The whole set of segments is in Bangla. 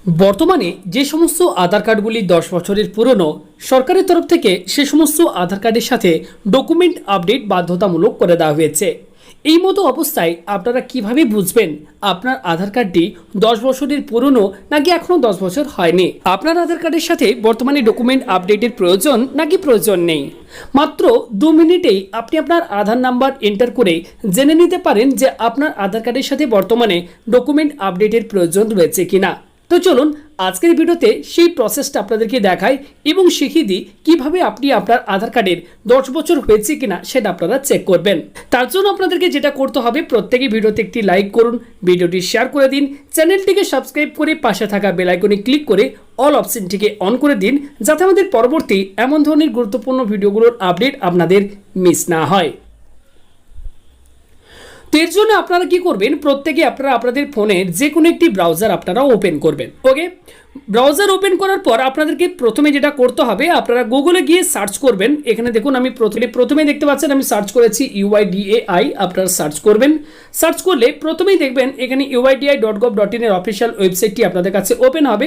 বর্তমানে যে সমস্ত আধার কার্ডগুলি 10 বছরের পুরনো, সরকারের তরফ থেকে সে সমস্ত আধার কার্ডের সাথে ডকুমেন্ট আপডেট বাধ্যতামূলক করে দেওয়া হয়েছে। এই মতো অবস্থায় আপনারা কিভাবে বুঝবেন আপনার আধার কার্ডটি 10 বছরের পুরনো নাকি এখনো 10 বছর হয়নি? আপনার আধার কার্ডের সাথে বর্তমানে ডকুমেন্ট আপডেটের প্রয়োজন নাকি প্রয়োজন নেই? মাত্র 2 মিনিটেই আপনি আপনার আধার নাম্বার এন্টার করে জেনে নিতে পারেন যে আপনার আধার কার্ডের সাথে বর্তমানে ডকুমেন্ট আপডেটের প্রয়োজন রয়েছে কিনা। তো চলুন আজকের ভিডিওতে সেই প্রসেসটা আপনাদেরকে দেখাই এবং শিখিয়ে দিই কিভাবে আপনি আপনার আধার কার্ডের 10 বছর হয়েছে কিনা সেটা আপনারা চেক করবেন। তার জন্য আপনাদেরকে যেটা করতে হবে, প্রত্যেকেই ভিডিওতে একটি লাইক করুন, ভিডিওটি শেয়ার করে দিন, চ্যানেলটিকে সাবস্ক্রাইব করে পাশে থাকা বেল আইকনে ক্লিক করে অল অপশনটিকে অন করে দিন, যাতে আমাদের পরবর্তী এমন ধরনের গুরুত্বপূর্ণ ভিডিওগুলোর আপডেট আপনাদের মিস না হয়। এর জন্য আপনারা কি করবেন, প্রত্যেকে আপনারা আপনাদের ফোনের যে কোনো একটি ব্রাউজার আপনারা ওপেন করবেন। ওকে, ব্রাউজার ওপেন করার পর আপনাদেরকে প্রথমে যেটা করতে হবে, আপনারা গুগলে গিয়ে সার্চ করবেন। এখানে দেখুন আমি প্রথমে দেখতে পাচ্ছেন আমি সার্চ করেছি UIDAI। আপনারা সার্চ করবেন। সার্চ করলে প্রথমেই দেখবেন এখানে UIDAI.gov.in এর অফিসিয়াল ওয়েবসাইটটি আপনাদের কাছে ওপেন হবে।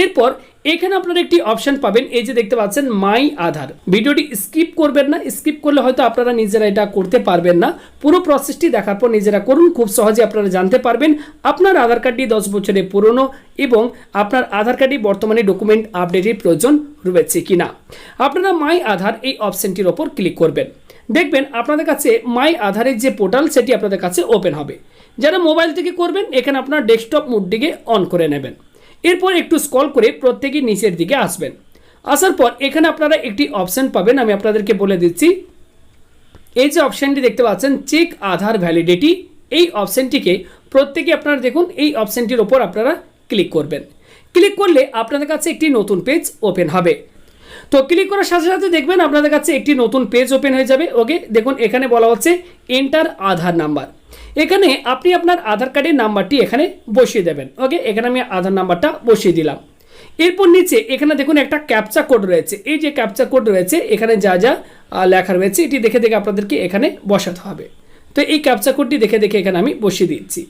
এরপর এখানে আপনারা একটি অপশন পাবেন, এই যে দেখতে পাচ্ছেন মাই আধার। ভিডিওটি স্কিপ করবেন না, স্কিপ করলে হয়তো আপনারা নিজেরা এটা করতে পারবেন না। পুরো প্রসেসটি দেখার পর নিজেরা করুন, খুব সহজে আপনারা জানতে পারবেন আপনার আধার কার্ডটি 10 বছরের পুরনো এবং আপনার আধার কার্ডে বর্তমানে ডকুমেন্ট আপডেটের প্রয়োজন রয়েছে কিনা। আপনারা মাই আধার এই অপশনটির ওপর ক্লিক করবেন। দেখবেন আপনাদের কাছে মাই আধারের যে পোর্টাল সেটি আপনাদের কাছে ওপেন হবে। যারা মোবাইল থেকে করবেন এখানে আপনার ডেস্কটপ মোডটিকে অন করে নেবেন। এরপর একটু স্ক্রল করে প্রত্যেকেই নিচের দিকে আসবেন। আসার পর এখানে আপনারা একটি অপশন পাবেন, আমি আপনাদেরকে বলে দিচ্ছি। এই যে অপশনটি দেখতে পাচ্ছেন চেক আধার ভ্যালিডিটি, এই অপশনটিকে প্রত্যেকে আপনারা দেখুন এই অপশনটির ওপর আপনারা ক্লিক করবেন। ক্লিক করলে আপনাদের কাছে একটি নতুন পেজ ওপেন হবে। তো ক্লিক করার সাথে সাথে দেখবেন আপনাদের কাছে একটি নতুন পেজ ওপেন হয়ে যাবে। ওকে, দেখুন এখানে বলা হচ্ছে এন্টার আধার নাম্বার। এখানে আপনি আপনার আধার কার্ডের নাম্বারটি এখানে বসিয়ে দেবেন। ওকে, এখানে আমি আধার নাম্বারটা বসিয়ে দিলাম। এরপর নিচে এখানে দেখুন একটা ক্যাপচা কোড রয়েছে। এই যে ক্যাপচা কোড রয়েছে এখানে যা যা লেখা রয়েছে এটি দেখে দেখে আপনাদেরকে এখানে বসাতে হবে। তো এই ক্যাপচা কোডটি দেখে দেখে এখানে আমি বসিয়ে দিচ্ছি।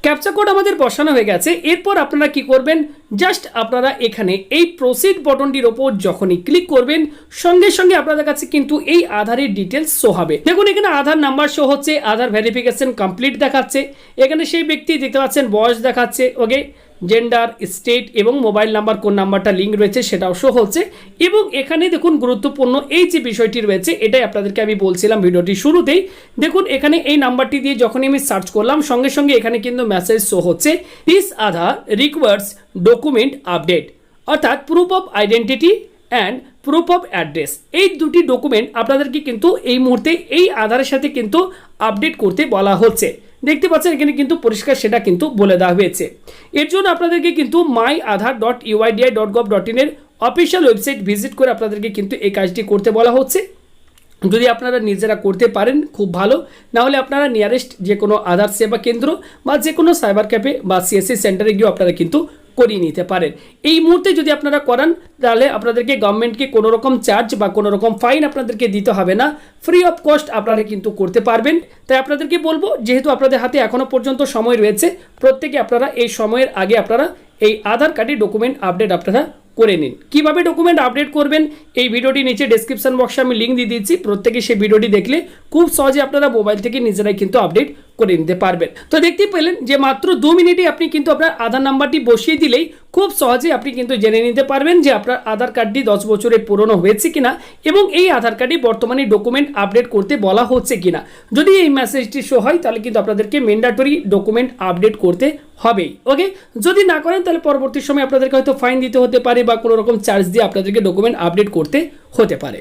ক্যাপচা কোড আমাদের বসানো হয়ে গেছে। এরপর আপনারা কি করবেন, জাস্ট আপনারা এখানে এই প্রসিড বটনটির ওপর যখনই ক্লিক করবেন সঙ্গে সঙ্গে আপনাদের কাছে কিন্তু এই আধারের ডিটেলস শো হবে। দেখুন এখানে আধার নাম্বার শো হচ্ছে, আধার ভেরিফিকেশন কমপ্লিট দেখাচ্ছে। এখানে সেই ব্যক্তি দেখতে পাচ্ছেন বয়স দেখাচ্ছে। ওকে, জেন্ডার, স্টেট এবং মোবাইল নাম্বার কোন নাম্বারটা লিঙ্ক রয়েছে সেটাও শো হচ্ছে। এবং এখানে দেখুন গুরুত্বপূর্ণ এই যে বিষয়টি রয়েছে এটাই আপনাদেরকে আমি বলছিলাম ভিডিওটি শুরুতেই। দেখুন এখানে এই নাম্বারটি দিয়ে যখনই আমি সার্চ করলাম সঙ্গে সঙ্গে এখানে কিন্তু মেসেজ শো হচ্ছে, this Aadhaar requires document update, অর্থাৎ proof of identity and proof of address. এই দুটি ডকুমেন্ট আপনাদেরকে কিন্তু এই মুহূর্তে এই আধারের সাথে কিন্তু আপডেট করতে বলা হচ্ছে। দেখতে পাচ্ছেন এখানে কিন্তু পরিষ্কার সেটা কিন্তু বলে দেওয়া হয়েছে। এর জন্য আপনাদেরকে কিন্তু myAadhar.UIDAI.gov.in এর অফিসিয়াল ওয়েবসাইট ভিজিট করে আপনাদেরকে কিন্তু এই কাজটি করতে বলা হচ্ছে। যদি আপনারা নিজেরা করতে পারেন খুব ভালো, না হলে আপনারা নিয়ারেস্ট যে কোনো আধার সেবা কেন্দ্র বা যে কোনো সাইবার ক্যাফে বা CSC সেন্টারে গিয়েও আপনারা কিন্তু করিয়ে নিতে পারেন। এই মুহূর্তে যদি আপনারা করান তাহলে আপনাদেরকে গভর্নমেন্টকে কোনো রকম চার্জ বা কোনো রকম ফাইন আপনাদেরকে দিতে হবে না, ফ্রি অফ কস্ট আপনারা কিন্তু করতে পারবেন। তাই আপনাদেরকে বলবো, যেহেতু আপনাদের হাতে এখনও পর্যন্ত সময় রয়েছে, প্রত্যেকে আপনারা এই সময়ের আগে আপনারা এই আধার কার্ডের ডকুমেন্ট আপডেট আপনারা করে নিন। কিভাবে ডকুমেন্ট আপডেট করবেন এই ভিডিওটি নিচে ডেসক্রিপশন বক্সে আমি লিঙ্ক দিয়ে দিচ্ছি। প্রত্যেকে সেই ভিডিওটি দেখলে খুব সহজে আপনারা মোবাইল থেকে নিজেরাই কিন্তু আপডেট করে নিতে পারবেন। তো দেখতেই পেলেন যে মাত্র 2 মিনিটে আপনি কিন্তু আপনার আধার নাম্বারটি বসিয়ে দিলেই খুব সহজে আপনি কিন্তু জেনে নিতে পারবেন যে আপনার আধার কার্ডটি 10 বছরের পুরনো হয়েছে কিনা এবং এই আধার কার্ডে বর্তমানে ডকুমেন্ট আপডেট করতে বলা হচ্ছে কিনা। যদি এই মেসেজটি শো হয় তাহলে কিন্তু আপনাদেরকে ম্যান্ডেটরি ডকুমেন্ট আপডেট করতে হবেই। ওকে, যদি না করেন তাহলে পরবর্তী সময় আপনাদেরকে হয়তো ফাইন দিতে হতে পারে বা কোনো রকম চার্জ দিয়ে আপনাদেরকে ডকুমেন্ট আপডেট করতে হতে পারে।